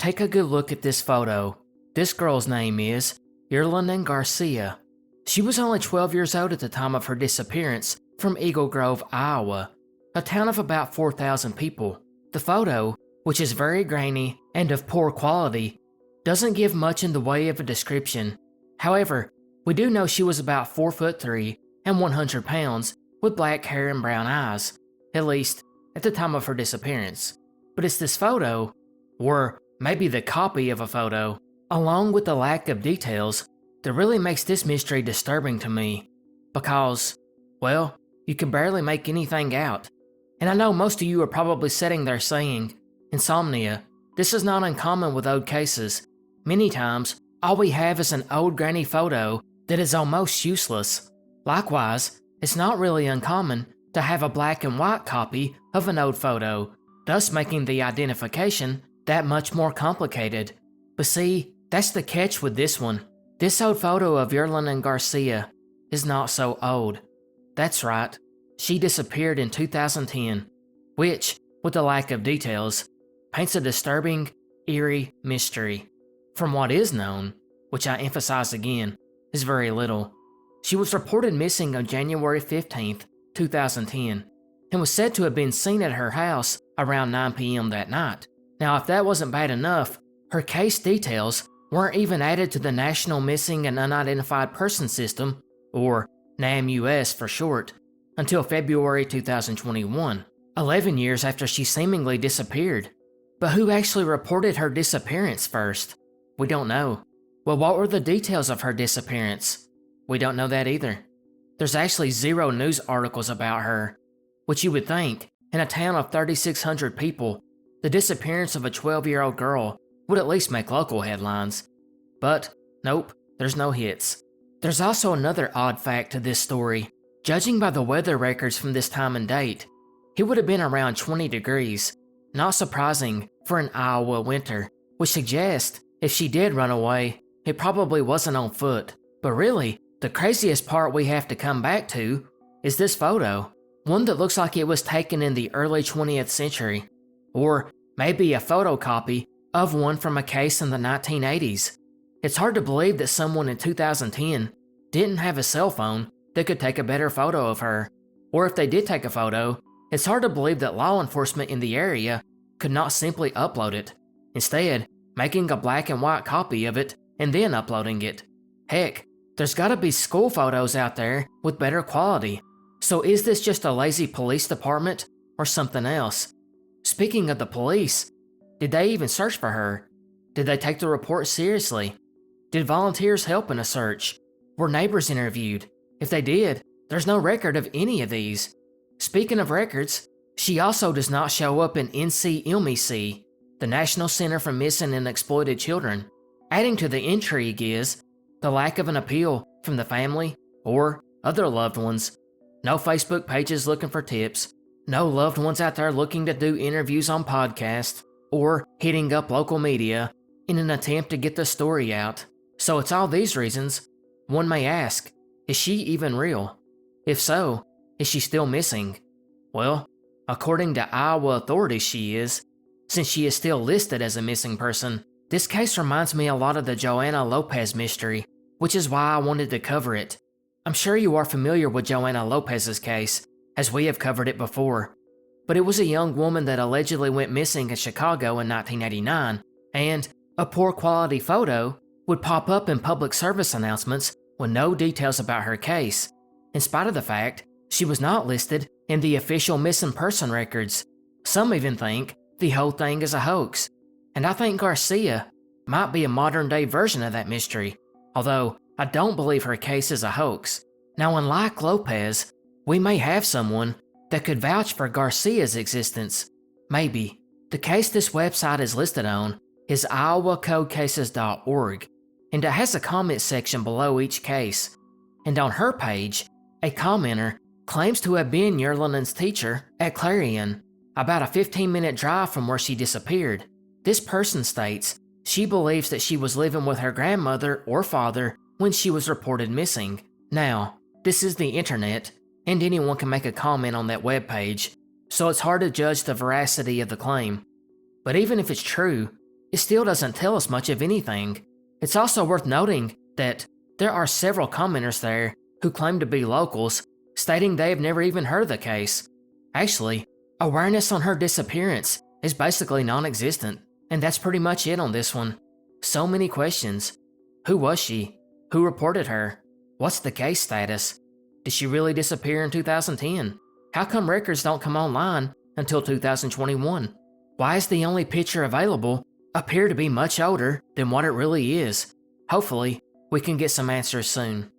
Take a good look at this photo. This girl's name is Yerlanin Garcia. She was only 12 years old at the time of her disappearance from Eagle Grove, Iowa, a town of about 4,000 people. The photo, which is very grainy and of poor quality, doesn't give much in the way of a description. However, we do know she was about 4'3" and 100 pounds with black hair and brown eyes, at least at the time of her disappearance. But it's this photo, or maybe the copy of a photo, along with the lack of details, that really makes this mystery disturbing to me. Because, well, you can barely make anything out. And I know most of you are probably sitting there saying, insomnia, this is not uncommon with old cases. Many times, all we have is an old grainy photo that is almost useless. Likewise, it's not really uncommon to have a black and white copy of an old photo, thus making the identification that much more complicated. But see, that's the catch with this one. This old photo of Yerlanin Garcia is not so old. That's right, she disappeared in 2010, which, with the lack of details, paints a disturbing, eerie mystery. From what is known, which I emphasize again, is very little. She was reported missing on January 15th, 2010, and was said to have been seen at her house around 9 p.m. that night. Now, if that wasn't bad enough, her case details weren't even added to the National Missing and Unidentified Person System, or NAMUS for short, until February 2021, 11 years after she seemingly disappeared. But who actually reported her disappearance first? We don't know. Well, what were the details of her disappearance? We don't know that either. There's actually 0 news articles about her, which you would think, in a town of 3,600 people, the disappearance of a 12-year-old girl would at least make local headlines. But, nope, there's no hits. There's also another odd fact to this story. Judging by the weather records from this time and date, it would have been around 20 degrees. Not surprising for an Iowa winter, which suggests if she did run away, it probably wasn't on foot. But really, the craziest part we have to come back to is this photo, one that looks like it was taken in the early 20th century, or maybe a photocopy of one from a case in the 1980s. It's hard to believe that someone in 2010 didn't have a cell phone that could take a better photo of her, or if they did take a photo, it's hard to believe that law enforcement in the area could not simply upload it, instead making a black and white copy of it and then uploading it. Heck, there's gotta be school photos out there with better quality. So is this just a lazy police department or something else? Speaking of the police, did they even search for her? Did they take the report seriously? Did volunteers help in a search? Were neighbors interviewed? If they did, there's no record of any of these. Speaking of records, she also does not show up in NCMEC, the National Center for Missing and Exploited Children. Adding to the intrigue is the lack of an appeal from the family or other loved ones. No Facebook pages looking for tips, no loved ones out there looking to do interviews on podcasts, or hitting up local media in an attempt to get the story out. So it's all these reasons. One may ask, is she even real? If so, is she still missing? Well, according to Iowa authorities she is, since she is still listed as a missing person. This case reminds me a lot of the Joanna Lopez mystery, which is why I wanted to cover it. I'm sure you are familiar with Joanna Lopez's case, as we have covered it before. But it was a young woman that allegedly went missing in Chicago in 1989, and a poor quality photo would pop up in public service announcements with no details about her case, in spite of the fact she was not listed in the official missing person records. Some even think the whole thing is a hoax, and I think Garcia might be a modern-day version of that mystery, although I don't believe her case is a hoax. Now, unlike Lopez, we may have someone that could vouch for Garcia's existence. Maybe. The case this website is listed on is iowacodecases.org, and it has a comment section below each case. And on her page, a commenter claims to have been Yerlanin's teacher at Clarion, about a 15-minute drive from where she disappeared. This person states she believes that she was living with her grandmother or father when she was reported missing. Now, this is the internet, and anyone can make a comment on that webpage, so it's hard to judge the veracity of the claim. But even if it's true, it still doesn't tell us much of anything. It's also worth noting that there are several commenters there who claim to be locals, stating they have never even heard of the case. Actually, awareness on her disappearance is basically non-existent, and that's pretty much it on this one. So many questions. Who was she? Who reported her? What's the case status? Did she really disappear in 2010? How come records don't come online until 2021? Why is the only picture available appear to be much older than what it really is? Hopefully, we can get some answers soon.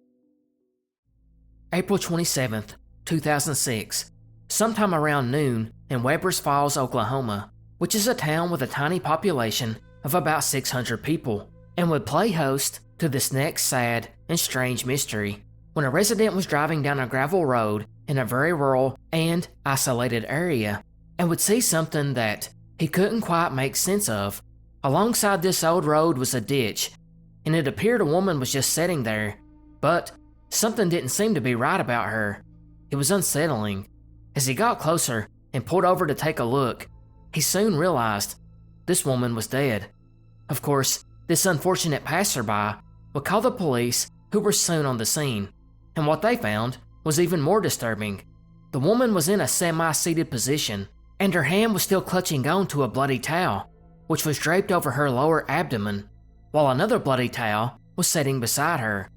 April 27th, 2006. Sometime around noon in Webbers Falls, Oklahoma, which is a town with a tiny population of about 600 people, and would play host to this next sad and strange mystery, when a resident was driving down a gravel road in a very rural and isolated area, and would see something that he couldn't quite make sense of. Alongside this old road was a ditch, and it appeared a woman was just sitting there, but something didn't seem to be right about her. It was unsettling. As he got closer and pulled over to take a look, he soon realized this woman was dead. Of course, this unfortunate passerby would call the police, who were soon on the scene, and what they found was even more disturbing. The woman was in a semi-seated position, and her hand was still clutching onto a bloody towel, which was draped over her lower abdomen, while another bloody towel was sitting beside her.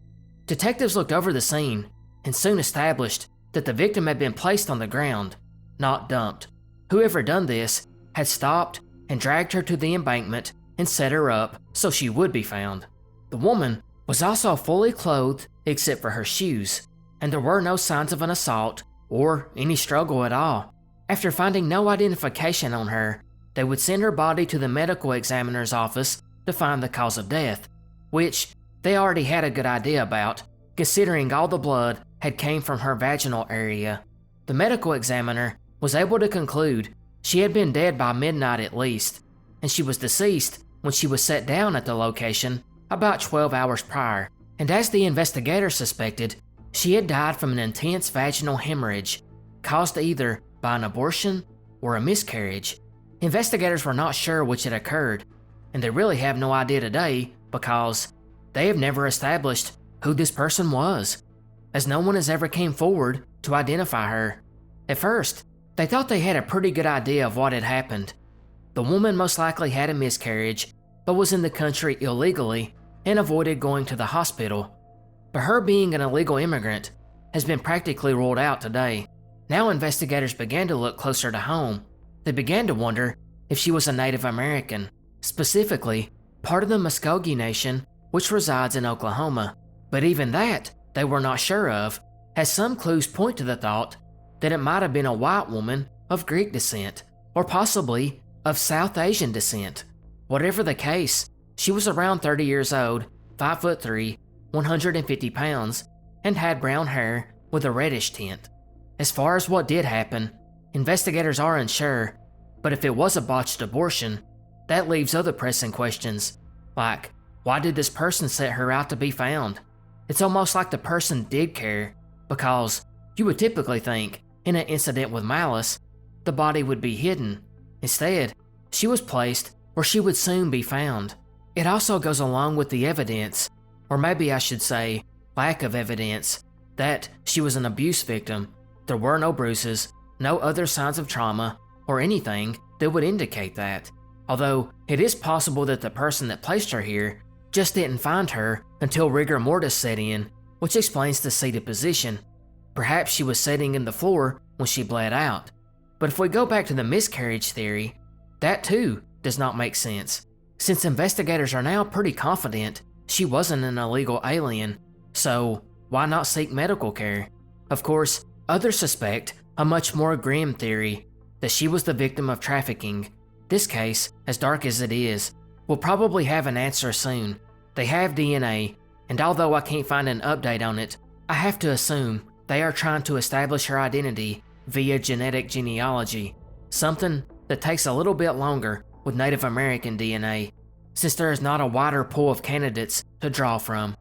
Detectives looked over the scene and soon established that the victim had been placed on the ground, not dumped. Whoever done this had stopped and dragged her to the embankment and set her up so she would be found. The woman was also fully clothed except for her shoes, and there were no signs of an assault or any struggle at all. After finding no identification on her, they would send her body to the medical examiner's office to find the cause of death, which they already had a good idea about, considering all the blood had came from her vaginal area. The medical examiner was able to conclude she had been dead by midnight at least, and she was deceased when she was set down at the location about 12 hours prior, and as the investigator suspected, she had died from an intense vaginal hemorrhage, caused either by an abortion or a miscarriage. Investigators were not sure which had occurred, and they really have no idea today because they have never established who this person was, as no one has ever came forward to identify her. At first, they thought they had a pretty good idea of what had happened. The woman most likely had a miscarriage, but was in the country illegally and avoided going to the hospital. But her being an illegal immigrant has been practically ruled out today. Now investigators began to look closer to home. They began to wonder if she was a Native American, specifically part of the Muskogee Nation, which resides in Oklahoma. But even that they were not sure of, as some clues point to the thought that it might have been a white woman of Greek descent, or possibly of South Asian descent. Whatever the case, she was around 30 years old, 5'3", 150 pounds, and had brown hair with a reddish tint. As far as what did happen, investigators are unsure, but if it was a botched abortion, that leaves other pressing questions, like why did this person set her out to be found? It's almost like the person did care, because you would typically think, in an incident with malice, the body would be hidden. Instead, she was placed where she would soon be found. It also goes along with the evidence, or maybe I should say, lack of evidence, that she was an abuse victim. There were no bruises, no other signs of trauma, or anything that would indicate that. Although, it is possible that the person that placed her here just didn't find her until rigor mortis set in, which explains the seated position. Perhaps she was sitting in the floor when she bled out. But if we go back to the miscarriage theory, that too does not make sense, since investigators are now pretty confident she wasn't an illegal alien, so why not seek medical care? Of course, others suspect a much more grim theory, that she was the victim of trafficking. This case, as dark as it is, will probably have an answer soon. They have DNA, and although I can't find an update on it, I have to assume they are trying to establish her identity via genetic genealogy, something that takes a little bit longer with Native American DNA, since there is not a wider pool of candidates to draw from.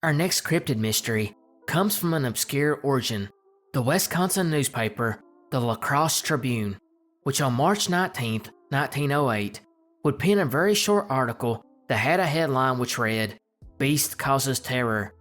Our next cryptid mystery comes from an obscure origin, the Wisconsin newspaper, the La Crosse Tribune, which on March 19, 1908, would pen a very short article that had a headline which read, "Beast Causes Terror."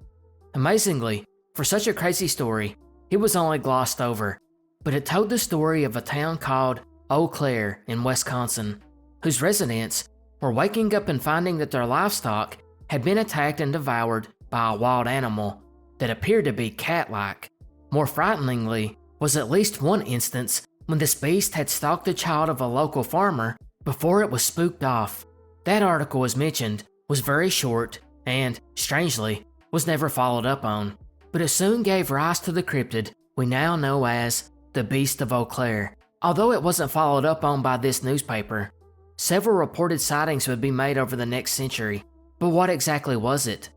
Amazingly, for such a crazy story, it was only glossed over, but it told the story of a town called Eau Claire in Wisconsin, whose residents were waking up and finding that their livestock had been attacked and devoured by a wild animal that appeared to be cat-like. More frighteningly was at least one instance when this beast had stalked the child of a local farmer before it was spooked off. That article, as mentioned, was very short and, strangely, was never followed up on, but it soon gave rise to the cryptid we now know as the Beast of Eau Claire. Although it wasn't followed up on by this newspaper, several reported sightings would be made over the next century. But what exactly was it?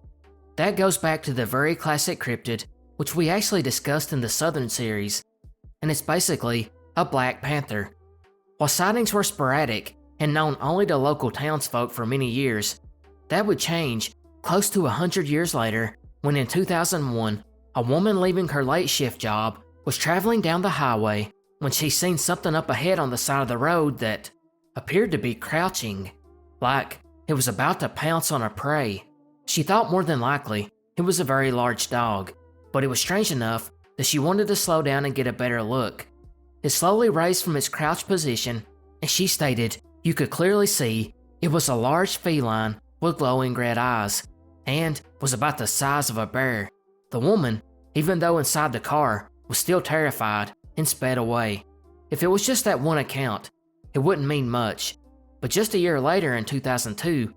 That goes back to the very classic cryptid which we actually discussed in the Southern series, and it's basically a black panther. While sightings were sporadic and known only to local townsfolk for many years, that would change close to 100 years later when in 2001, a woman leaving her late shift job was traveling down the highway when she seen something up ahead on the side of the road that appeared to be crouching, like it was about to pounce on her prey. She thought more than likely it was a very large dog, but it was strange enough that she wanted to slow down and get a better look. It slowly raised from its crouched position, and she stated you could clearly see it was a large feline with glowing red eyes, and was about the size of a bear. The woman, even though inside the car, was still terrified and sped away. If it was just that one account, it wouldn't mean much, but just a year later in 2002,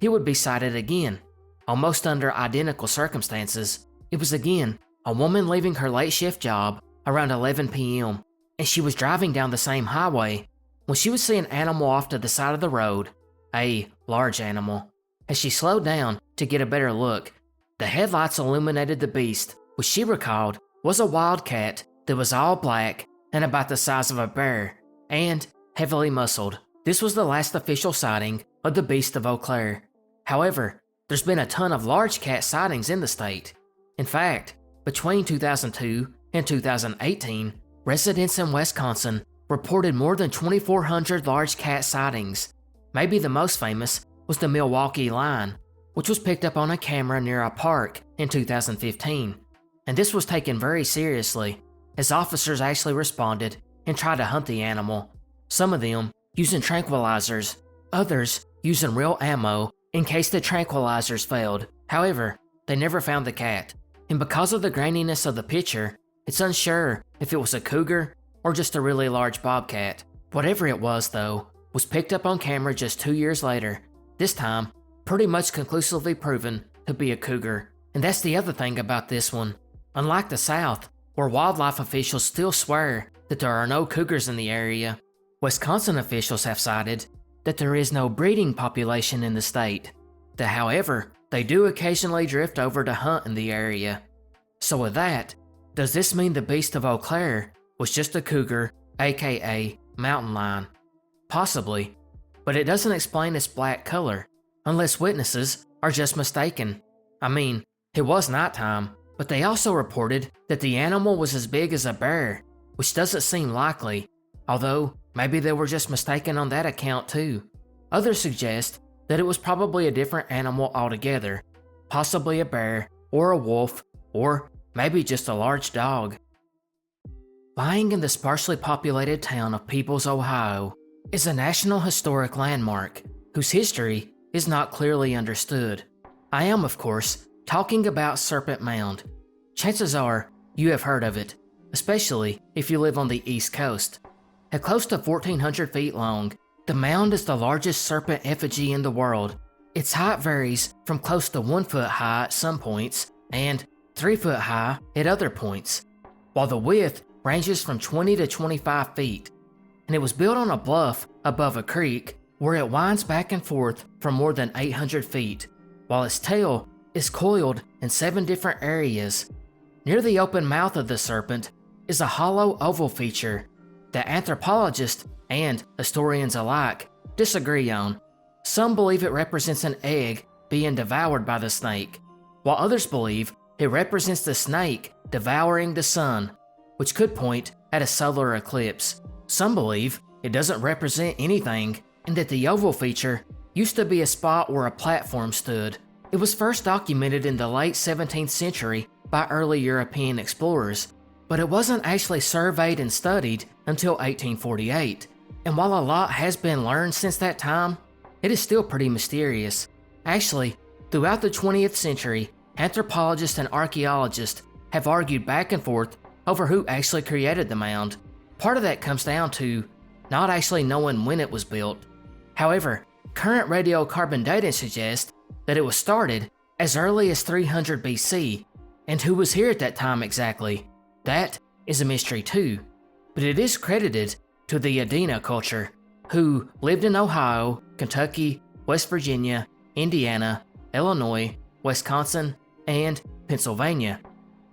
it would be sighted again, almost under identical circumstances. It was again a woman leaving her late shift job around 11 p.m., and she was driving down the same highway when she would see an animal off to the side of the road, a large animal. As she slowed down to get a better look, the headlights illuminated the beast, which she recalled was a wildcat that was all black and about the size of a bear, and heavily muscled. This was the last official sighting of the Beast of Eau Claire. However, there's been a ton of large cat sightings in the state. In fact, between 2002 and 2018, residents in Wisconsin reported more than 2,400 large cat sightings. Maybe the most famous was the Milwaukee Lion, which was picked up on a camera near a park in 2015. And this was taken very seriously, as officers actually responded and tried to hunt the animal. Some of them using tranquilizers, others using real ammo in case the tranquilizers failed. However, they never found the cat, and because of the graininess of the picture, it's unsure if it was a cougar or just a really large bobcat. Whatever it was, though, was picked up on camera just 2 years later, this time pretty much conclusively proven to be a cougar. And that's the other thing about this one. Unlike the South, where wildlife officials still swear that there are no cougars in the area, Wisconsin officials have cited that there is no breeding population in the state, that however, they do occasionally drift over to hunt in the area. So with that, does this mean the Beast of Eau Claire was just a cougar, aka mountain lion? Possibly, but it doesn't explain its black color, unless witnesses are just mistaken. I mean, it was nighttime, but they also reported that the animal was as big as a bear, which doesn't seem likely, although maybe they were just mistaken on that account too. Others suggest that it was probably a different animal altogether, possibly a bear or a wolf, or maybe just a large dog. Lying in the sparsely populated town of Peebles, Ohio, is a National Historic Landmark whose history is not clearly understood. I am, of course, talking about Serpent Mound. Chances are you have heard of it, especially if you live on the East Coast. At close to 1,400 feet long, the mound is the largest serpent effigy in the world. Its height varies from close to 1 foot high at some points and 3 foot high at other points, while the width ranges from 20 to 25 feet. And it was built on a bluff above a creek where it winds back and forth for more than 800 feet, while its tail is coiled in 7 different areas. Near the open mouth of the serpent is a hollow oval feature that anthropologists and historians alike disagree on. Some believe it represents an egg being devoured by the snake, while others believe it represents the snake devouring the sun, which could point at a solar eclipse. Some believe it doesn't represent anything and that the oval feature used to be a spot where a platform stood. It was first documented in the late 17th century by early European explorers, but it wasn't actually surveyed and studied until 1848. And while a lot has been learned since that time, it is still pretty mysterious. Actually, throughout the 20th century, anthropologists and archaeologists have argued back and forth over who actually created the mound. Part of that comes down to not actually knowing when it was built. However, current radiocarbon dating suggests that it was started as early as 300 BC, and who was here at that time exactly? That is a mystery too, but it is credited to the Adena culture, who lived in Ohio, Kentucky, West Virginia, Indiana, Illinois, Wisconsin, and Pennsylvania.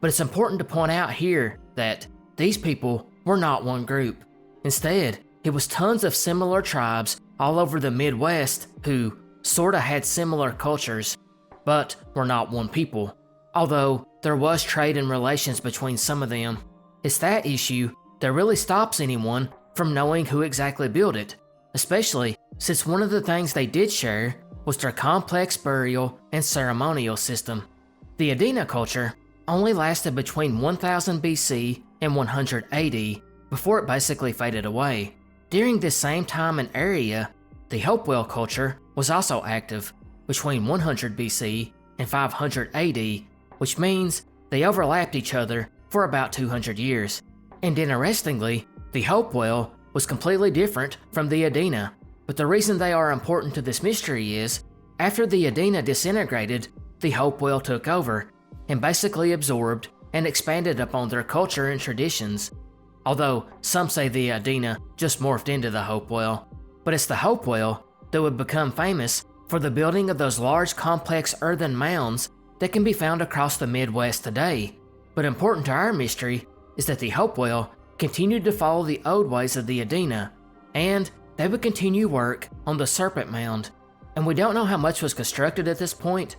But it's important to point out here that these people were not one group. Instead, it was tons of similar tribes all over the Midwest who sorta had similar cultures, but were not one people. Although there was trade and relations between some of them, it's that issue that really stops anyone from knowing who exactly built it, especially since one of the things they did share was their complex burial and ceremonial system. The Adena culture only lasted between 1000 BC and 100 AD before it basically faded away. During this same time and area, the Hopewell culture was also active between 100 BC and 500 AD, which means they overlapped each other for about 200 years. And interestingly, the Hopewell was completely different from the Adena, but the reason they are important to this mystery is, after the Adena disintegrated, the Hopewell took over and basically absorbed and expanded upon their culture and traditions. Although some say the Adena just morphed into the Hopewell, but it's the Hopewell that would become famous for the building of those large complex earthen mounds that can be found across the Midwest today. But important to our mystery is that the Hopewell continued to follow the old ways of the Adena, and they would continue work on the Serpent Mound. And we don't know how much was constructed at this point,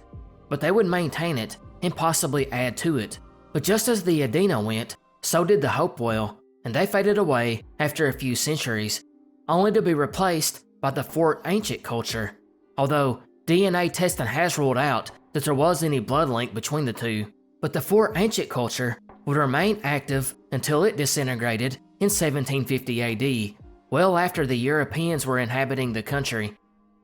but they would maintain it and possibly add to it. But just as the Adena went, so did the Hopewell, and they faded away after a few centuries, only to be replaced by the Fort Ancient culture. Although DNA testing has ruled out that there was any blood link between the two, but the Fort Ancient culture would remain active until it disintegrated in 1750 AD, well after the Europeans were inhabiting the country.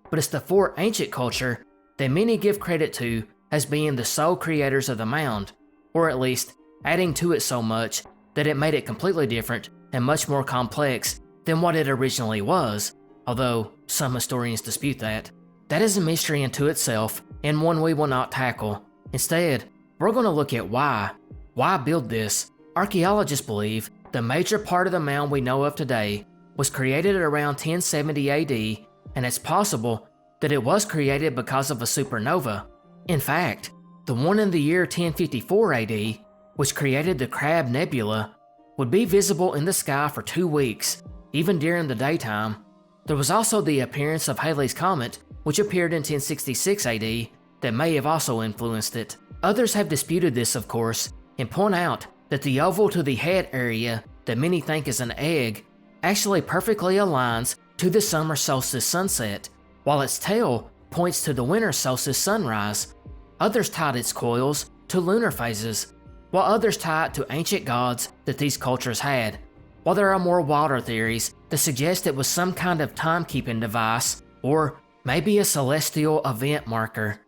But it's the Fort Ancient culture that many give credit to as being the sole creators of the mound, or at least adding to it so much that it made it completely different and much more complex than what it originally was, although some historians dispute that. That is a mystery unto itself, and one we will not tackle. Instead, we're going to look at why. Why build this? Archaeologists believe the major part of the mound we know of today was created at around 1070 AD, and it's possible that it was created because of a supernova. In fact, the one in the year 1054 AD, which created the Crab Nebula, would be visible in the sky for 2 weeks, even during the daytime. There was also the appearance of Halley's Comet, which appeared in 1066 AD, that may have also influenced it. Others have disputed this, of course, and point out that the oval to the head area that many think is an egg actually perfectly aligns to the summer solstice sunset, while its tail points to the winter solstice sunrise. Others tied its coils to lunar phases, while others tie it to ancient gods that these cultures had, while there are more wilder theories that suggest it was some kind of timekeeping device, or maybe a celestial event marker.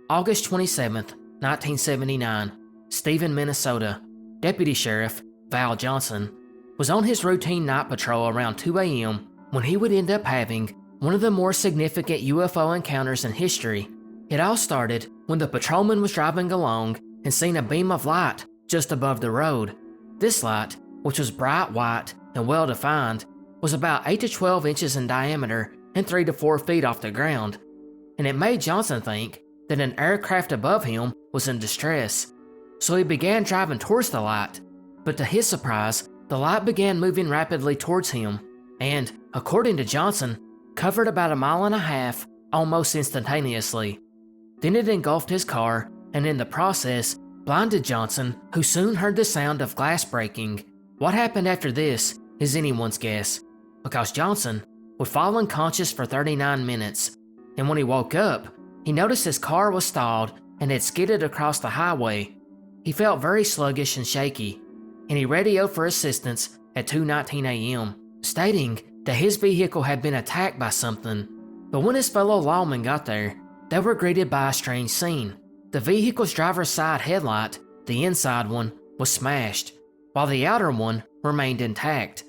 August 27th, 1979, Stephen, Minnesota. Deputy Sheriff Val Johnson was on his routine night patrol around 2 a.m. when he would end up having one of the more significant UFO encounters in history. It all started when the patrolman was driving along and seen a beam of light just above the road. This light, which was bright white and well defined, was about 8 to 12 inches in diameter and 3 to 4 feet off the ground, and it made Johnson think that an aircraft above him was in distress. So he began driving towards the light, but to his surprise, the light began moving rapidly towards him, and, according to Johnson, covered about 1.5 miles almost instantaneously. Then it engulfed his car, and in the process, blinded Johnson, who soon heard the sound of glass breaking. What happened after this is anyone's guess, because Johnson would fall unconscious for 39 minutes, and when he woke up, he noticed his car was stalled and had skidded across the highway. He felt very sluggish and shaky, and he radioed for assistance at 2:19 a.m., stating that his vehicle had been attacked by something. But when his fellow lawmen got there, they were greeted by a strange scene. The vehicle's driver's side headlight, the inside one, was smashed, while the outer one remained intact.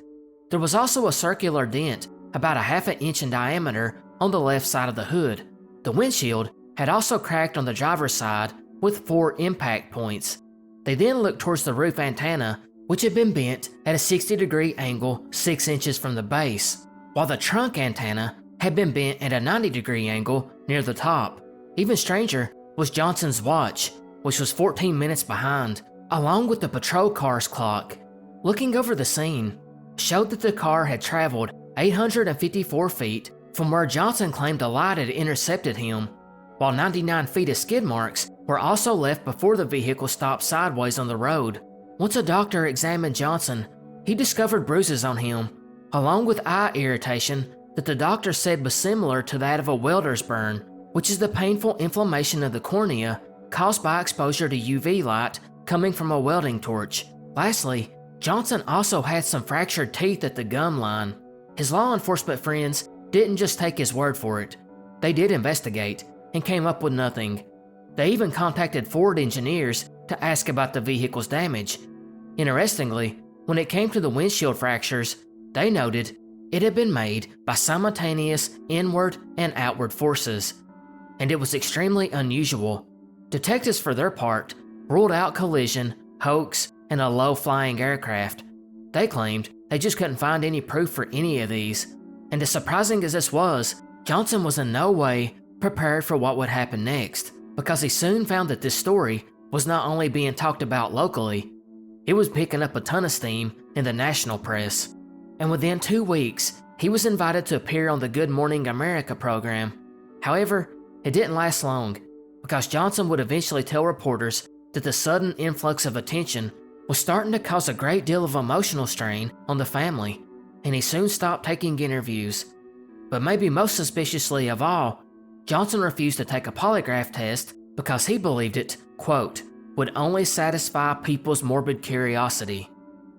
There was also a circular dent about a half an inch in diameter on the left side of the hood. The windshield had also cracked on the driver's side with 4 impact points. They then looked towards the roof antenna, which had been bent at a 60-degree angle 6 inches from the base, while the trunk antenna had been bent at a 90-degree angle near the top. Even stranger was Johnson's watch, which was 14 minutes behind, along with the patrol car's clock. Looking over the scene showed that the car had traveled 854 feet from where Johnson claimed a light had intercepted him, while 99 feet of skid marks were also left before the vehicle stopped sideways on the road. Once a doctor examined Johnson, he discovered bruises on him, along with eye irritation that the doctor said was similar to that of a welder's burn, which is the painful inflammation of the cornea caused by exposure to UV light coming from a welding torch. Lastly, Johnson also had some fractured teeth at the gum line. His law enforcement friends didn't just take his word for it. They did investigate and came up with nothing. They even contacted Ford engineers to ask about the vehicle's damage. Interestingly, when it came to the windshield fractures, they noted it had been made by simultaneous inward and outward forces, and it was extremely unusual. Detectives, for their part, ruled out collision, hoax, and a low-flying aircraft. They claimed they just couldn't find any proof for any of these, and as surprising as this was, Johnson was in no way prepared for what would happen next, because he soon found that this story was not only being talked about locally, it was picking up a ton of steam in the national press. And within 2 weeks, he was invited to appear on the Good Morning America program. However, it didn't last long, because Johnson would eventually tell reporters that the sudden influx of attention was starting to cause a great deal of emotional strain on the family, and he soon stopped taking interviews. But maybe most suspiciously of all, Johnson refused to take a polygraph test because he believed it, quote, would only satisfy people's morbid curiosity.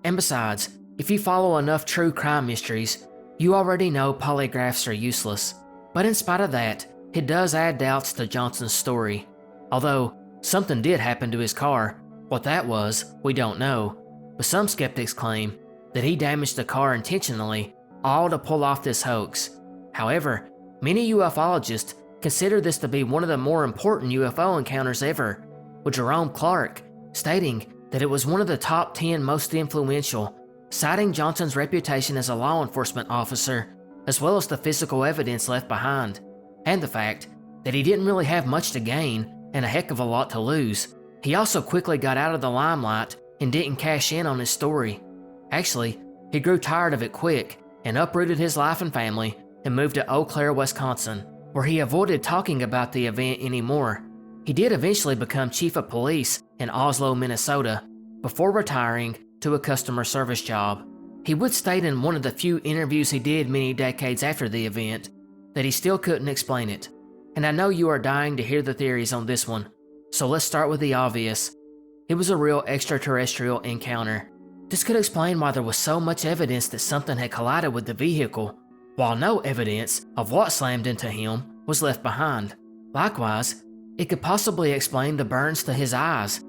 And besides, if you follow enough true crime mysteries, you already know polygraphs are useless. But in spite of that, it does add doubts to Johnson's story. Although, something did happen to his car. What that was, we don't know. But some skeptics claim that he damaged the car intentionally, all to pull off this hoax. However, many ufologists consider this to be one of the more important UFO encounters ever, with Jerome Clark stating that it was one of the top 10 most influential, citing Johnson's reputation as a law enforcement officer, as well as the physical evidence left behind, and the fact that he didn't really have much to gain and a heck of a lot to lose. He also quickly got out of the limelight and didn't cash in on his story. Actually, he grew tired of it quick and uprooted his life and family and moved to Eau Claire, Wisconsin, where he avoided talking about the event anymore. He did eventually become chief of police in Oslo, Minnesota, before retiring to a customer service job. He would state in one of the few interviews he did many decades after the event that he still couldn't explain it. And I know you are dying to hear the theories on this one, so let's start with the obvious. It was a real extraterrestrial encounter. This could explain why there was so much evidence that something had collided with the vehicle, while no evidence of what slammed into him was left behind. Likewise, it could possibly explain the burns to his eyes.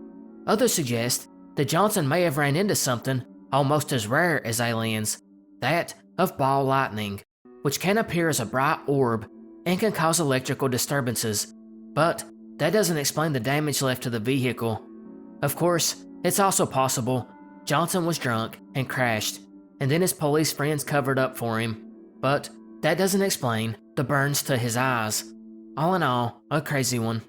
Others suggest that Johnson may have ran into something almost as rare as aliens, that of ball lightning, which can appear as a bright orb and can cause electrical disturbances, but that doesn't explain the damage left to the vehicle. Of course, it's also possible Johnson was drunk and crashed, and then his police friends covered up for him, but that doesn't explain the burns to his eyes. All in all, a crazy one.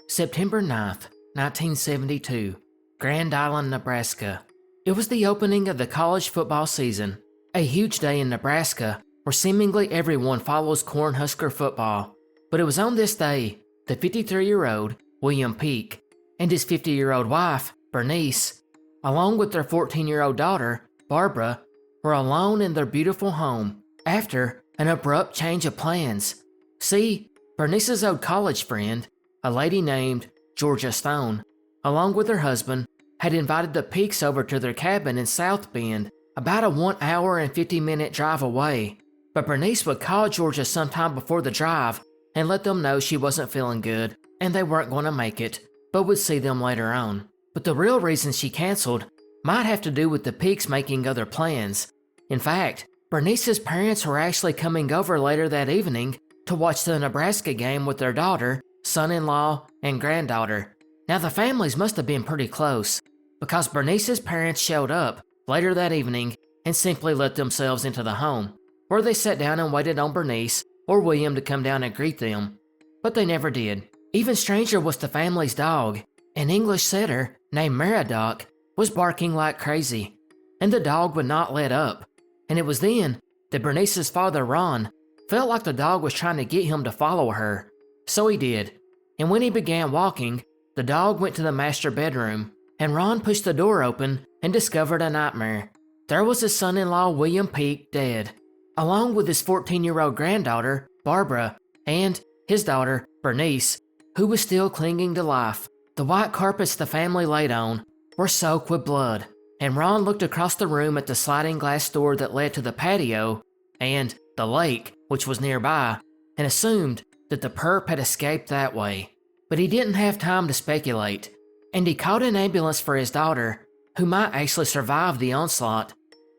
September 9th, 1972, Grand Island, Nebraska. It was the opening of the college football season, a huge day in Nebraska where seemingly everyone follows Cornhusker football. But it was on this day that 53-year-old William Peak and his 50-year-old wife, Bernice, along with their 14-year-old daughter, Barbara, were alone in their beautiful home after an abrupt change of plans. See, Bernice's old college friend, a lady named Georgia Stone, along with her husband, had invited the Peaks over to their cabin in South Bend, about a 1 hour and 50-minute drive away. But Bernice would call Georgia sometime before the drive and let them know she wasn't feeling good and they weren't going to make it, but would see them later on. But the real reason she canceled might have to do with the Peaks making other plans. In fact, Bernice's parents were actually coming over later that evening to watch the Nebraska game with their daughter, son-in-law, and granddaughter. Now the families must have been pretty close, because Bernice's parents showed up later that evening and simply let themselves into the home, where they sat down and waited on Bernice or William to come down and greet them. But they never did. Even stranger was the family's dog. An English setter named Meridoc was barking like crazy, and the dog would not let up. And it was then that Bernice's father, Ron, felt like the dog was trying to get him to follow her. So he did. And when he began walking, the dog went to the master bedroom, and Ron pushed the door open and discovered a nightmare. There was his son-in-law, William Peak, dead, along with his 14-year-old granddaughter, Barbara, and his daughter, Bernice, who was still clinging to life. The white carpets the family laid on were soaked with blood, and Ron looked across the room at the sliding glass door that led to the patio and the lake, which was nearby, and assumed that the perp had escaped that way. But he didn't have time to speculate, and he called an ambulance for his daughter, who might actually survive the onslaught.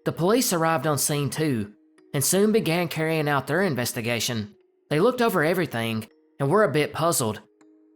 The police arrived on scene too, and soon began carrying out their investigation. They looked over everything and were a bit puzzled.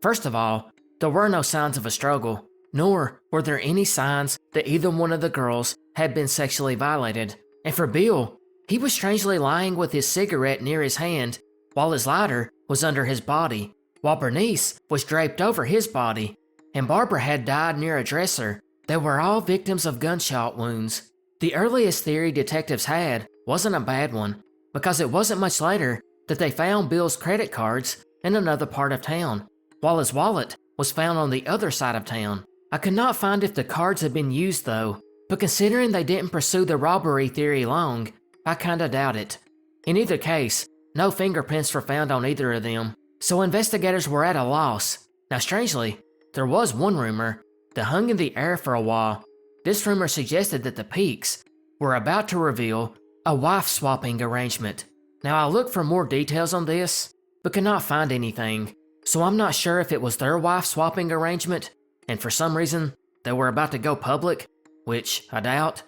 First of all, there were no signs of a struggle, nor were there any signs that either one of the girls had been sexually violated. And for Bill, he was strangely lying with his cigarette near his hand while his lighter was under his body, while Bernice was draped over his body, and Barbara had died near a dresser. They were all victims of gunshot wounds. The earliest theory detectives had wasn't a bad one, because it wasn't much later that they found Bill's credit cards in another part of town, while his wallet was found on the other side of town. I could not find if the cards had been used though, but considering they didn't pursue the robbery theory long, I kinda doubt it. In either case, no fingerprints were found on either of them, so investigators were at a loss. Now strangely, there was one rumor that hung in the air for a while. This rumor suggested that the Peaks were about to reveal a wife-swapping arrangement. Now I looked for more details on this, but could not find anything, so I'm not sure if it was their wife-swapping arrangement, and for some reason they were about to go public, which I doubt,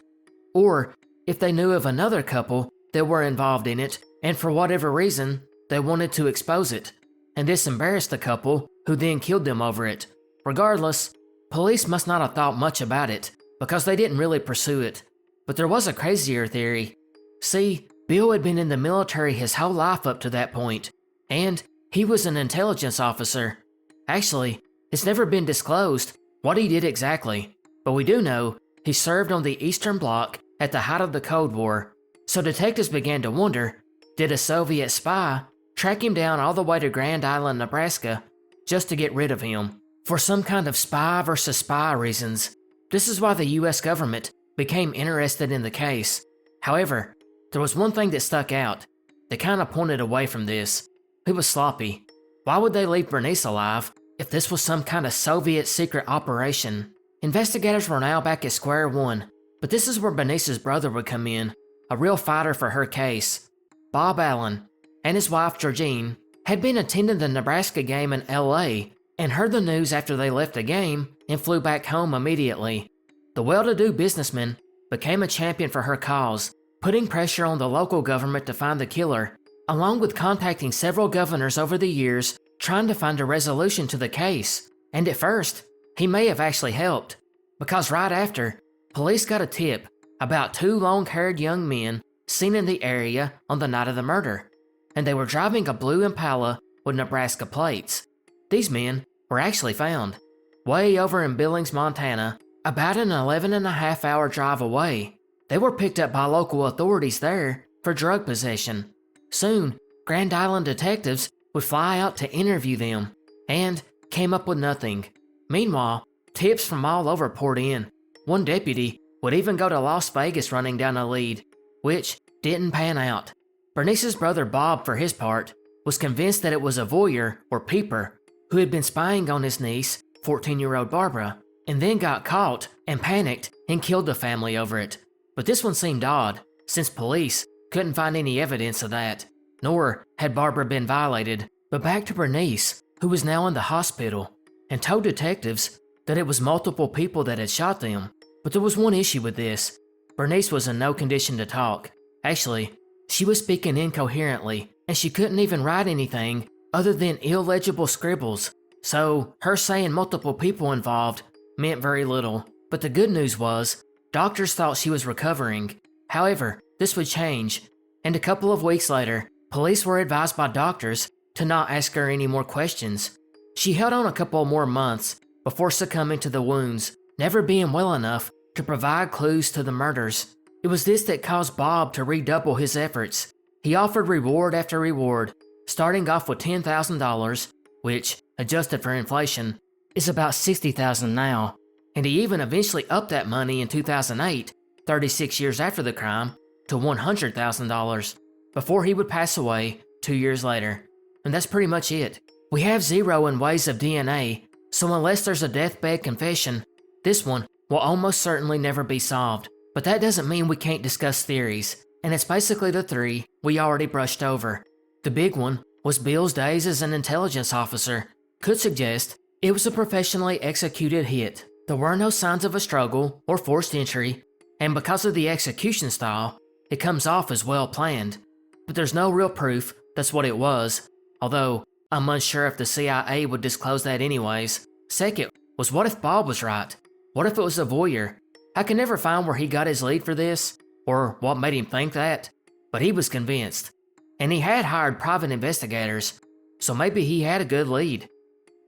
or if they knew of another couple that were involved in it, and for whatever reason, they wanted to expose it, and this embarrassed the couple, who then killed them over it. Regardless, police must not have thought much about it, because they didn't really pursue it. But there was a crazier theory. See, Bill had been in the military his whole life up to that point, and he was an intelligence officer. Actually, it's never been disclosed what he did exactly, but we do know he served on the Eastern Bloc at the height of the Cold War, so detectives began to wonder, did a Soviet spy track him down all the way to Grand Island, Nebraska, just to get rid of him, for some kind of spy versus spy reasons? This is why the US government became interested in the case. However, there was one thing that stuck out, that kinda pointed away from this. It was sloppy. Why would they leave Bernice alive if this was some kind of Soviet secret operation? Investigators were now back at square one, but this is where Bernice's brother would come in, a real fighter for her case. Bob Allen and his wife Georgine had been attending the Nebraska game in LA and heard the news after they left the game and flew back home immediately. The well-to-do businessman became a champion for her cause, putting pressure on the local government to find the killer, along with contacting several governors over the years trying to find a resolution to the case. And at first, he may have actually helped, because right after, police got a tip about two long-haired young men seen in the area on the night of the murder, and they were driving a blue Impala with Nebraska plates. These men were actually found way over in Billings, Montana, about an 11.5-hour drive away. They were picked up by local authorities there for drug possession. Soon, Grand Island detectives would fly out to interview them, and came up with nothing. Meanwhile, tips from all over poured in. One deputy would even go to Las Vegas running down a lead, which didn't pan out. Bernice's brother Bob, for his part, was convinced that it was a voyeur, or peeper, who had been spying on his niece, 14-year-old Barbara, and then got caught and panicked and killed the family over it. But this one seemed odd, since police couldn't find any evidence of that, nor had Barbara been violated. But back to Bernice, who was now in the hospital, and told detectives that it was multiple people that had shot them. But there was one issue with this. Bernice was in no condition to talk. Actually, she was speaking incoherently, and she couldn't even write anything other than illegible scribbles. So, her saying multiple people involved meant very little. But the good news was, doctors thought she was recovering. However, this would change, and a couple of weeks later, police were advised by doctors to not ask her any more questions. She held on a couple more months before succumbing to the wounds, never being well enough to provide clues to the murders. It was this that caused Bob to redouble his efforts. He offered reward after reward, starting off with $10,000, which, adjusted for inflation, is about $60,000 now, and he even eventually upped that money in 2008, 36 years after the crime, to $100,000, before he would pass away 2 years later. And that's pretty much it. We have zero in ways of DNA, so unless there's a deathbed confession, this one will almost certainly never be solved. But that doesn't mean we can't discuss theories, and it's basically the three we already brushed over. The big one was Bill's days as an intelligence officer could suggest it was a professionally executed hit. There were no signs of a struggle or forced entry, and because of the execution style, it comes off as well planned. But there's no real proof that's what it was, although I'm unsure if the CIA would disclose that anyways. Second was, what if Bob was right? What if it was a voyeur? I can never find where he got his lead for this, or what made him think that, but he was convinced. And he had hired private investigators, so maybe he had a good lead.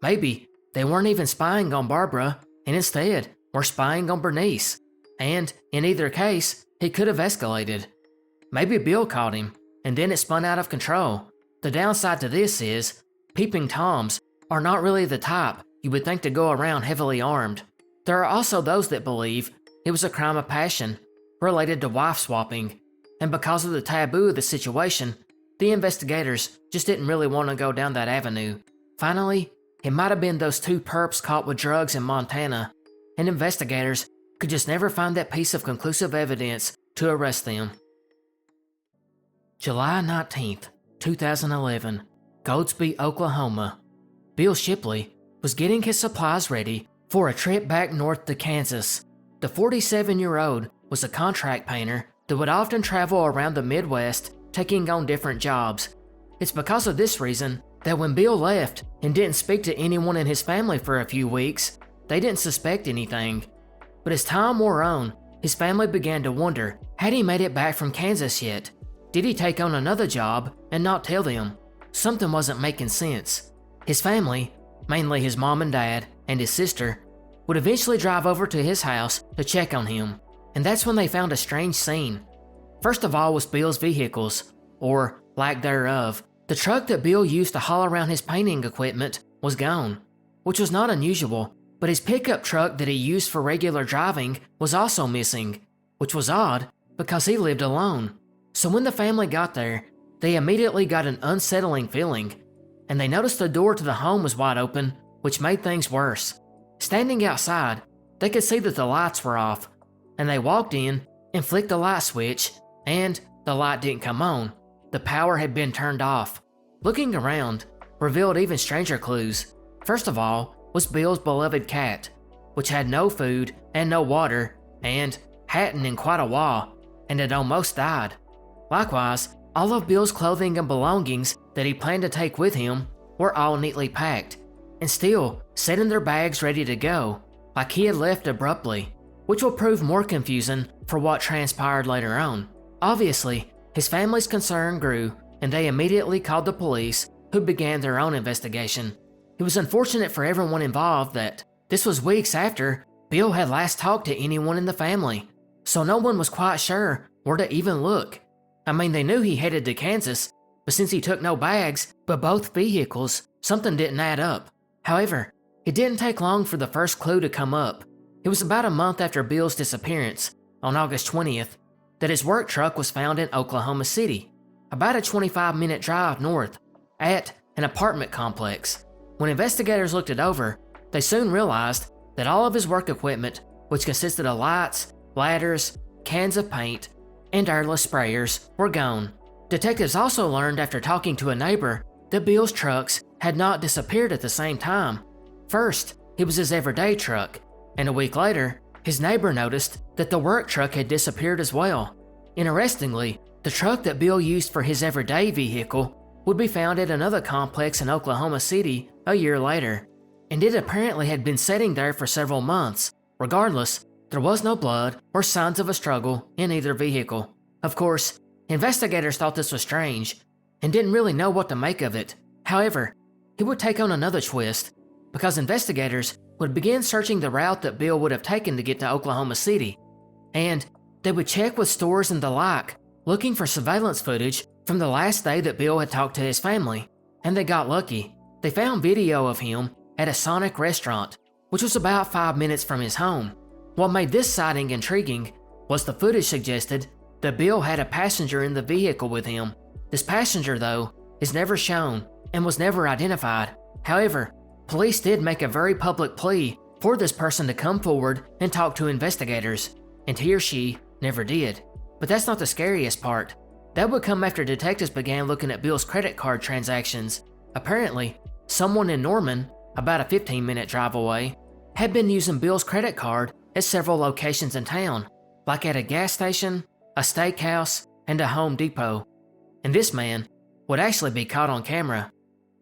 Maybe they weren't even spying on Barbara, and instead were spying on Bernice. And in either case, he could have escalated. Maybe Bill caught him, and then it spun out of control. The downside to this is, peeping Toms are not really the type you would think to go around heavily armed. There are also those that believe it was a crime of passion, related to wife swapping, and because of the taboo of the situation, the investigators just didn't really want to go down that avenue. Finally, it might have been those two perps caught with drugs in Montana, and investigators could just never find that piece of conclusive evidence to arrest them. July 19th, 2011, Goldsby, Oklahoma. Bill Shipley was getting his supplies ready for a trip back north to Kansas. The 47-year-old was a contract painter that would often travel around the Midwest taking on different jobs. It's because of this reason that when Bill left and didn't speak to anyone in his family for a few weeks, they didn't suspect anything. But as time wore on, his family began to wonder, had he made it back from Kansas yet? Did he take on another job and not tell them? Something wasn't making sense. His family, mainly his mom and dad and his sister, would eventually drive over to his house to check on him, and that's when they found a strange scene. First of all was Bill's vehicles, or lack thereof. The truck that Bill used to haul around his painting equipment was gone, which was not unusual, but his pickup truck that he used for regular driving was also missing, which was odd because he lived alone. So when the family got there, they immediately got an unsettling feeling, and they noticed the door to the home was wide open, which made things worse. Standing outside, they could see that the lights were off, and they walked in and flicked the light switch, and the light didn't come on. The power had been turned off. Looking around revealed even stranger clues. First of all was Bill's beloved cat, which had no food and no water, and hadn't in quite a while, and had almost died. Likewise, all of Bill's clothing and belongings that he planned to take with him were all neatly packed, and still set in their bags ready to go, like he had left abruptly, which will prove more confusing for what transpired later on. Obviously, his family's concern grew, and they immediately called the police, who began their own investigation. It was unfortunate for everyone involved that this was weeks after Bill had last talked to anyone in the family, so no one was quite sure where to even look. I mean, they knew he headed to Kansas, but since he took no bags but both vehicles, something didn't add up. However, it didn't take long for the first clue to come up. It was about a month after Bill's disappearance, on August 20th, that his work truck was found in Oklahoma City. about a 25-minute drive north, at an apartment complex. When investigators looked it over, they soon realized that all of his work equipment, which consisted of lights, ladders, cans of paint, and airless sprayers, were gone. Detectives also learned after talking to a neighbor that Bill's trucks had not disappeared at the same time. First, it was his everyday truck, and a week later, his neighbor noticed that the work truck had disappeared as well. Interestingly, the truck that Bill used for his everyday vehicle would be found at another complex in Oklahoma City a year later, and it apparently had been sitting there for several months. Regardless, there was no blood or signs of a struggle in either vehicle. Of course, investigators thought this was strange and didn't really know what to make of it. However, it would take on another twist, because investigators would begin searching the route that Bill would have taken to get to Oklahoma City, and they would check with stores and the like, looking for surveillance footage from the last day that Bill had talked to his family. And they got lucky. They found video of him at a Sonic restaurant, which was about 5 minutes from his home. What made this sighting intriguing was the footage suggested that Bill had a passenger in the vehicle with him. This passenger, though, is never shown and was never identified. However, police did make a very public plea for this person to come forward and talk to investigators, and he or she never did. But that's not the scariest part. That would come after detectives began looking at Bill's credit card transactions. Apparently, someone in Norman, about a 15-minute drive away, had been using Bill's credit card at several locations in town, like at a gas station, a steakhouse, and a Home Depot. And this man would actually be caught on camera.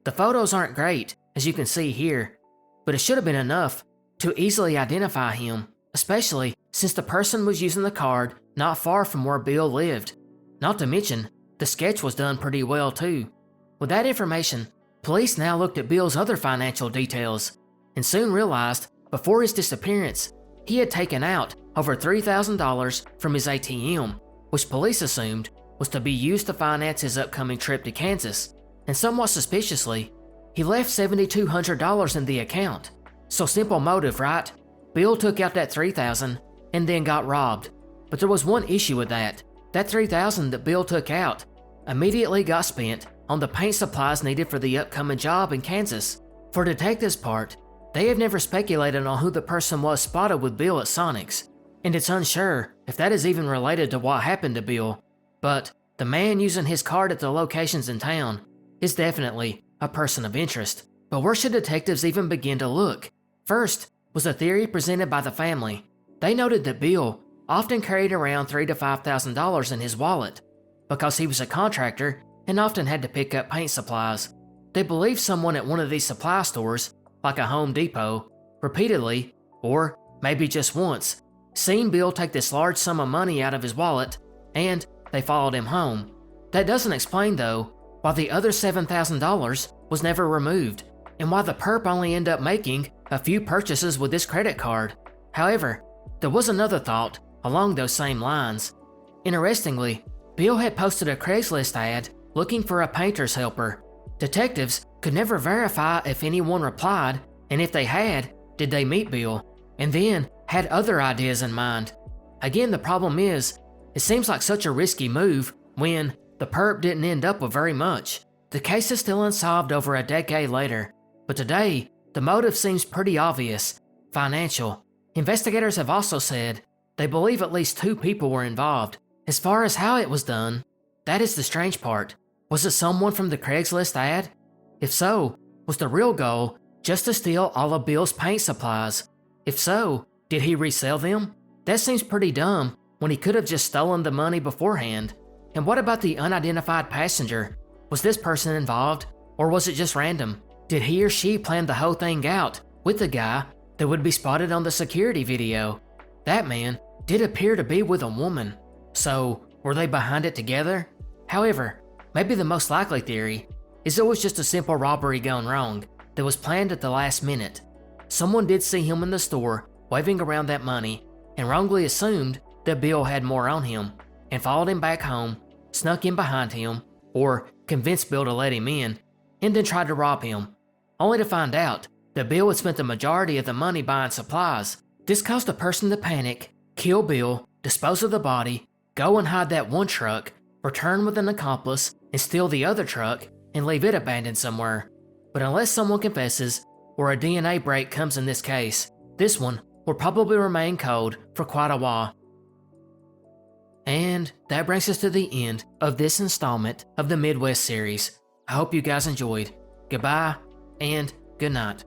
The photos aren't great, as you can see here, but it should have been enough to easily identify him, especially since the person was using the card not far from where Bill lived. Not to mention, the sketch was done pretty well too. With that information, police now looked at Bill's other financial details and soon realized before his disappearance, he had taken out over $3,000 from his ATM, which police assumed was to be used to finance his upcoming trip to Kansas. And somewhat suspiciously, he left $7,200 in the account. So simple motive, right? Bill took out that $3,000 and then got robbed. But there was one issue with that. That $3,000 that Bill took out immediately got spent on the paint supplies needed for the upcoming job in Kansas. For detectives' part, they have never speculated on who the person was spotted with Bill at Sonic's, and it's unsure if that is even related to what happened to Bill. But the man using his card at the locations in town is definitely a person of interest. But where should detectives even begin to look? First was a theory presented by the family. They noted that Bill often carried around $3,000 to $5,000 in his wallet because he was a contractor and often had to pick up paint supplies. They believed someone at one of these supply stores, like a Home Depot, repeatedly, or maybe just once, seen Bill take this large sum of money out of his wallet, and they followed him home. That doesn't explain, though, why the other $7,000 was never removed, and why the perp only ended up making a few purchases with this credit card. However, there was another thought along those same lines. Interestingly, Bill had posted a Craigslist ad looking for a painter's helper. Detectives could never verify if anyone replied, and if they had, did they meet Bill, and then had other ideas in mind. Again, the problem is, it seems like such a risky move when the perp didn't end up with very much. The case is still unsolved over a decade later, but today, the motive seems pretty obvious: financial. Investigators have also said they believe at least 2 people were involved. As far as how it was done, that is the strange part. Was it someone from the Craigslist ad? If so, was the real goal just to steal all of Bill's paint supplies? If so, did he resell them? That seems pretty dumb when he could have just stolen the money beforehand. And what about the unidentified passenger? Was this person involved, or was it just random? Did he or she plan the whole thing out with the guy that would be spotted on the security video? That man did appear to be with a woman. So, were they behind it together? However, maybe the most likely theory is it was just a simple robbery gone wrong that was planned at the last minute. Someone did see him in the store waving around that money and wrongly assumed that Bill had more on him and followed him back home, snuck in behind him, or convinced Bill to let him in, and then tried to rob him, only to find out that Bill had spent the majority of the money buying supplies. This caused the person to panic, kill Bill, dispose of the body, go and hide that one truck, return with an accomplice and steal the other truck and leave it abandoned somewhere. But unless someone confesses, or a DNA break comes in this case, this one will probably remain cold for quite a while. And that brings us to the end of this installment of the Midwest series. I hope you guys enjoyed. Goodbye and good night.